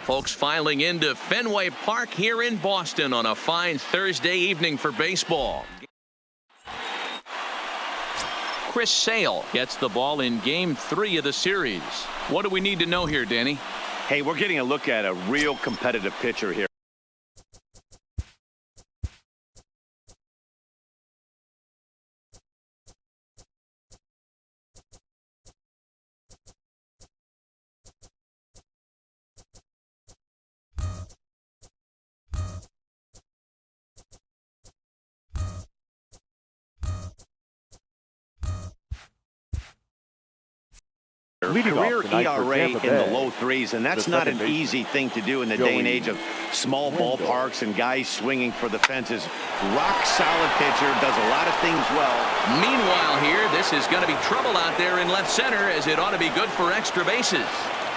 Folks filing into Fenway Park here in Boston on a fine Thursday evening for baseball. Chris Sale gets the ball in Game 3 of the series. What do we need to know here, Danny? Hey, we're getting a look at a real competitive pitcher here. Career ERA in the low threes, and that's not an easy thing to do in the day and age of small ballparks and guys swinging for the fences. Rock solid pitcher, does a lot of things well. Meanwhile here, this is going to be trouble out there in left center, as it ought to be good for extra bases.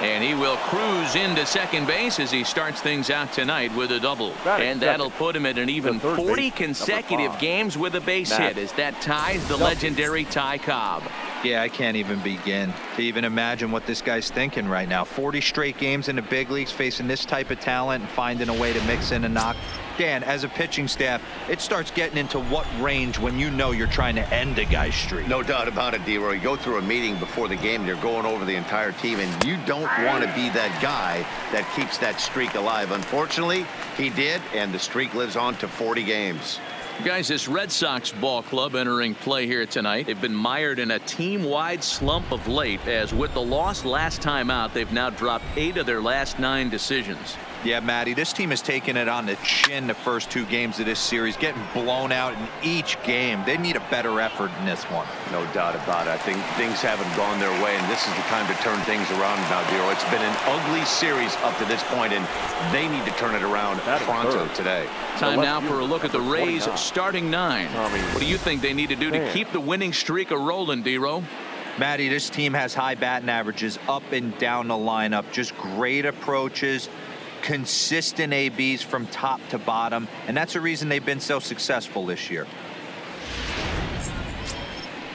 And he will cruise into second base as he starts things out tonight with a double. And that'll put him at an even 40 consecutive games with a base hit, as that ties the legendary Ty Cobb. Yeah, I can't even begin to even imagine what this guy's thinking right now. 40 straight games in the big leagues facing this type of talent and finding a way to mix in a knock. Dan, as a pitching staff, it starts getting into what range when you know you're trying to end a guy's streak. No doubt about it, D-Roy. You go through a meeting before the game, you're going over the entire team, and you don't want to be that guy that keeps that streak alive. Unfortunately, he did, and the streak lives on to 40 games. Guys, this Red Sox ball club entering play here tonight. They've been mired in a team-wide slump of late, as with the loss last time out, they've now dropped 8 of their last 9 decisions. Yeah, Matty, this team has taken it on the chin the first 2 games of this series, getting blown out in each game. They need a better effort in this one. No doubt about it. I think things haven't gone their way, and this is the time to turn things around now, Dero. It's been an ugly series up to this point, and they need to turn it around pronto today. Time now for a look at the Rays starting 9. What do you think they need to do to keep the winning streak a-rolling, Dero? Matty, this team has high batting averages up and down the lineup. Just great approaches, consistent ABs from top to bottom, and that's the reason they've been so successful this year.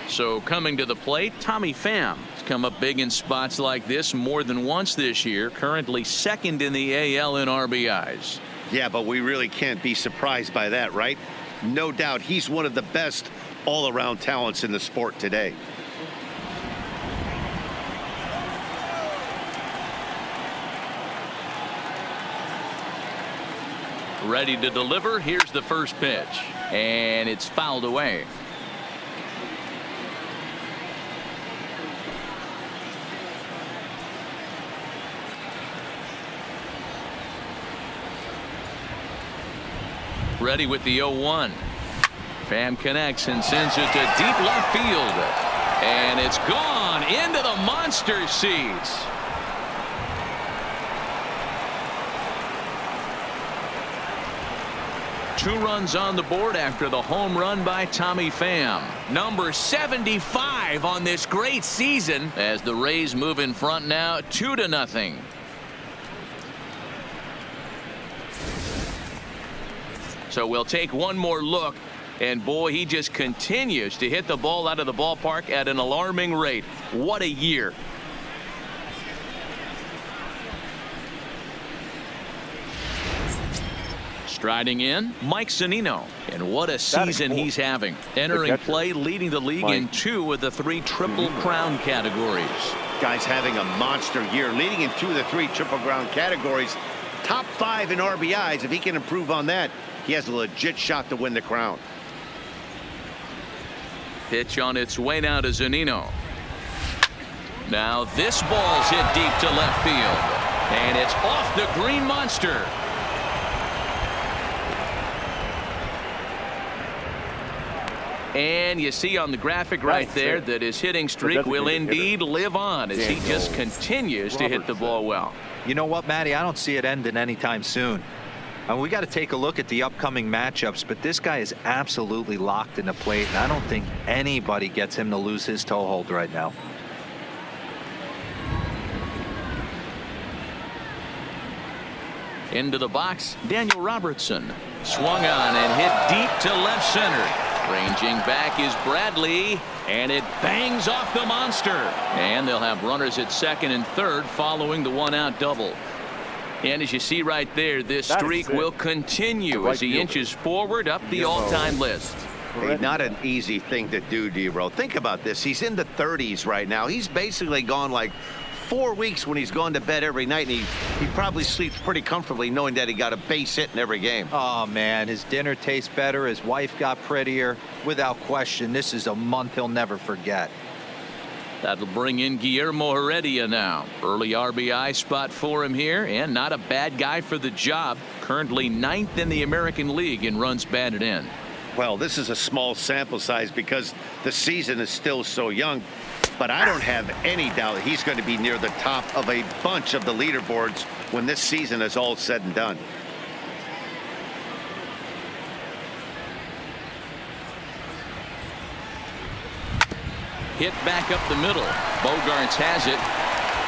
So coming to the plate, Tommy Pham has come up big in spots like this more than once this year, currently second in the AL in RBIs. Yeah, but we really can't be surprised by that, right? No doubt he's one of the best all-around talents in the sport today. Ready to deliver. Here's the first pitch, and it's fouled away. Ready with the 0-1. Pham connects and sends it to deep left field, and it's gone into the monster seats. Two runs on the board after the home run by Tommy Pham. Number 75 on this great season, as the Rays move in front now 2-0. So we'll take one more look, and boy, he just continues to hit the ball out of the ballpark at an alarming rate. What a year. Striding in, Mike Zunino, and what a season he's having. Entering play, leading the league in 2 of the 3 Triple Crown categories. Guy's having a monster year, leading in 2 of the 3 Triple Crown categories. Top 5 in RBIs. If he can improve on that, he has a legit shot to win the crown. Pitch on its way now to Zunino. Now this ball's hit deep to left field, and it's off the green monster. And you see on the graphic right there that his hitting streak will indeed live on, as he just continues to hit the ball well. You know what, Matty? I don't see it ending anytime soon. And we got to take a look at the upcoming matchups, but this guy is absolutely locked in the plate, and I don't think anybody gets him to lose his toehold right now. Into the box, Daniel Robertson. Swung on and hit deep to left center. Ranging back is Bradley, and it bangs off the monster. And they'll have runners at second and third following the 1-out double. And as you see right there, this streak will continue as he inches forward up the all-time list. Hey, not an easy thing to do, D-Row. Think about this. He's in the 30s right now. He's basically gone like 4 weeks when he's gone to bed every night, and he probably sleeps pretty comfortably knowing that he got a base hit in every game. Oh, man, his dinner tastes better. His wife got prettier. Without question, this is a month he'll never forget. That'll bring in Guillermo Heredia now. Early RBI spot for him here, and not a bad guy for the job. Currently 9th in the American League in runs batted in. Well, this is a small sample size because the season is still so young, but I don't have any doubt that he's going to be near the top of a bunch of the leaderboards when this season is all said and done. Hit back up the middle. Bogarts has it.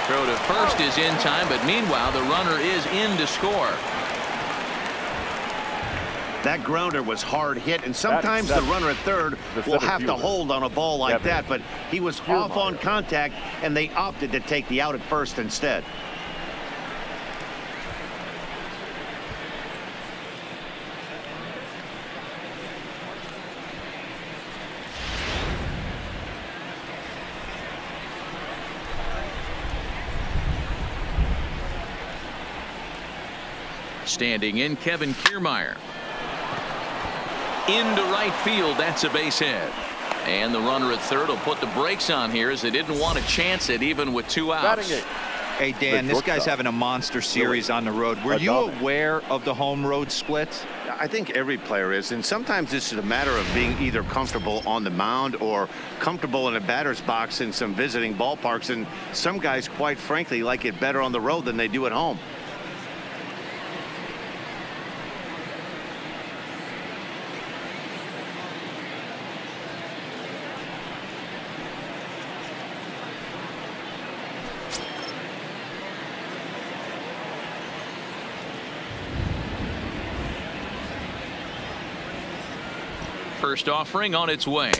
Throw to first is in time, but meanwhile the runner is in to score. That grounder was hard hit, and sometimes the runner at third will have to hold on a ball like that, but he was off on contact, and they opted to take the out at first instead. Standing in, Kevin Kiermaier. Into right field. That's a base hit. And the runner at third will put the brakes on here as they didn't want to chance it even with 2 outs. Hey, Dan, this guy's having a monster series on the road. Were you aware of the home road splits? I think every player is, and sometimes this is a matter of being either comfortable on the mound or comfortable in a batter's box in some visiting ballparks, and some guys, quite frankly, like it better on the road than they do at home. First offering on its way.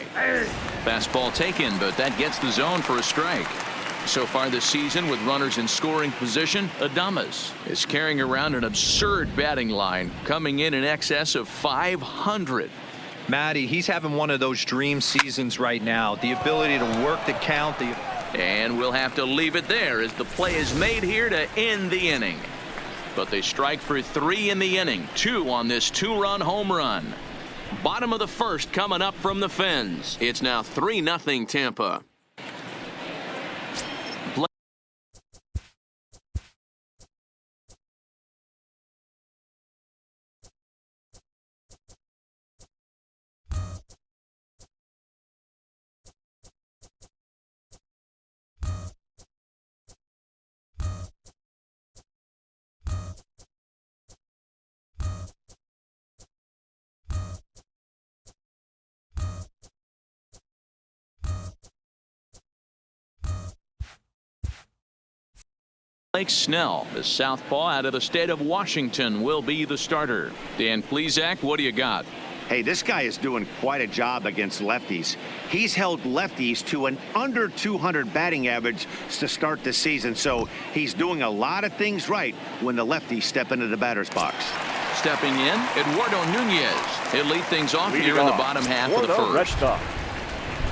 Fastball taken, but that gets the zone for a strike. So far this season, with runners in scoring position, Adames is carrying around an absurd batting line, coming in excess of 500. Matty, he's having one of those dream seasons right now. The ability to work the count. And we'll have to leave it there as the play is made here to end the inning. But they strike for 3 in the inning, 2 on this 2-run home run. Bottom of the first coming up from the Fens. It's now 3-0 Tampa. Blake Snell, the southpaw out of the state of Washington, will be the starter. Dan Plesac, what do you got? Hey, this guy is doing quite a job against lefties. He's held lefties to an under 200 batting average to start the season, so he's doing a lot of things right when the lefties step into the batter's box. Stepping in, Eduardo Nunez. He'll lead things off here in the bottom half of the first.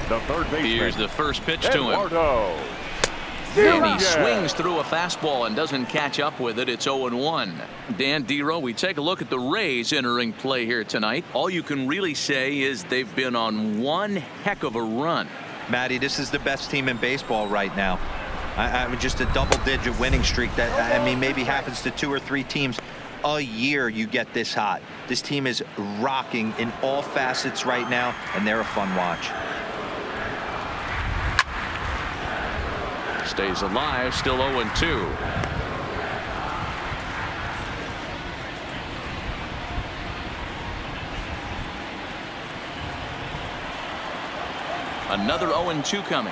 The third baseman. Here's the first pitch to him. Eduardo. And he swings through a fastball and doesn't catch up with it. It's 0-1. Dan D-Row, we take a look at the Rays entering play here tonight. All you can really say is they've been on one heck of a run. Matty, this is the best team in baseball right now. I mean, just a double-digit winning streak that, I mean, maybe happens to 2 or 3 teams a year. You get this hot. This team is rocking in all facets right now, and they're a fun watch. Stays alive, still 0-2. Another 0-2 coming.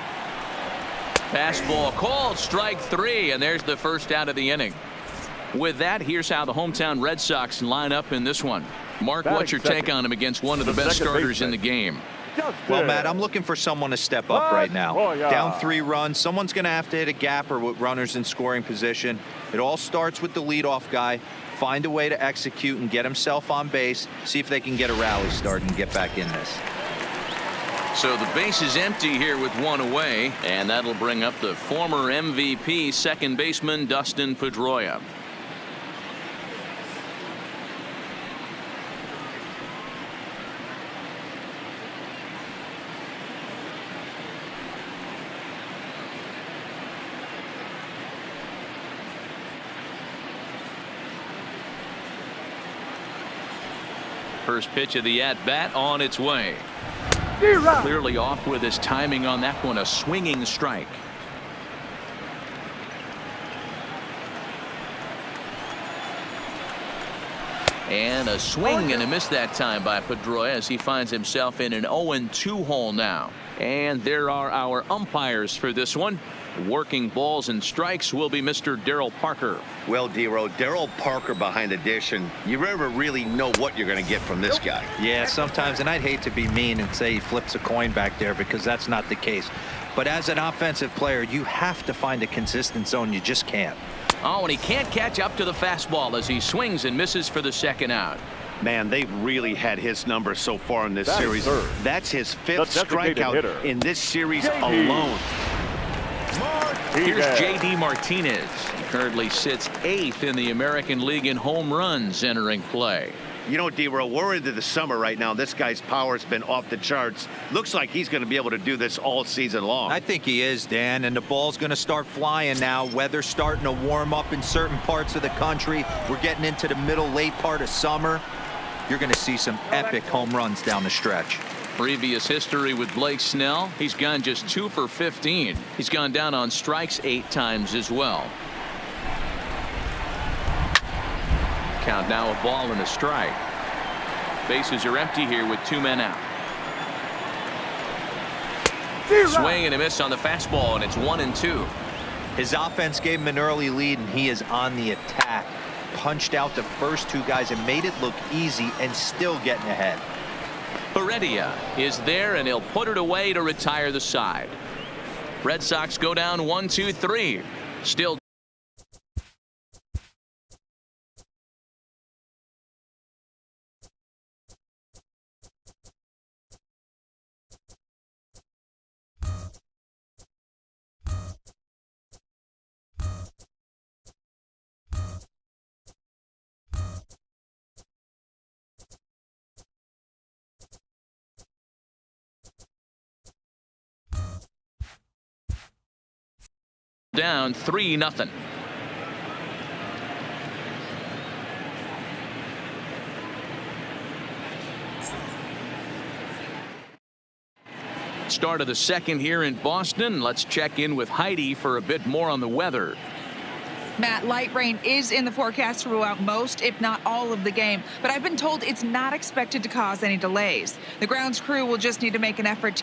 Fastball called, strike 3, and there's the first out of the inning. With that, here's how the hometown Red Sox line up in this one. Mark, what's your take on him against one of the best starters in the game? Well, Matt, I'm looking for someone to step up right now. Down 3 runs. Someone's going to have to hit a gapper with runners in scoring position. It all starts with the leadoff guy. Find a way to execute and get himself on base. See if they can get a rally started and get back in this. So the base is empty here with 1 away, and that'll bring up the former MVP second baseman Dustin Pedroia. First pitch of the at-bat on its way. Clearly off with his timing on that one. A swinging strike. And a swing and a miss that time by Pedroia as he finds himself in an 0-2 hole now. And there are our umpires for this one. Working balls and strikes will be Mr. Darryl Parker. Well, D-Row, Darryl Parker behind the dish, and you never really know what you're going to get from this guy. Yeah, sometimes, and I'd hate to be mean and say he flips a coin back there because that's not the case. But as an offensive player, you have to find a consistent zone. You just can't. Oh, and he can't catch up to the fastball as he swings and misses for the second out. Man, they've really had his number so far in this series. That's his 5th strikeout in this series alone. Here's J.D. Martinez. He currently sits 8th in the American League in home runs entering play. You know, D-Row, we're into the summer right now. This guy's power's been off the charts. Looks like he's going to be able to do this all season long. I think he is, Dan, and the ball's going to start flying now. Weather's starting to warm up in certain parts of the country. We're getting into the late part of summer. You're going to see some epic home runs down the stretch. Previous history with Blake Snell. He's gone just 2 for 15. He's gone down on strikes 8 times as well. Count now a ball and a strike. Bases are empty here with 2 men out. Swing and a miss on the fastball, and it's 1-2. His offense gave him an early lead, and he is on the attack. Punched out the first 2 guys and made it look easy and still getting ahead. Heredia is there, and he'll put it away to retire the side. Red Sox go down 1-2-3. Still down 3-0. Start of the second here in Boston. Let's check in with Heidi for a bit more on the weather. Matt, light rain is in the forecast throughout most, if not all, of the game, but I've been told it's not expected to cause any delays. The grounds crew will just need to make an effort to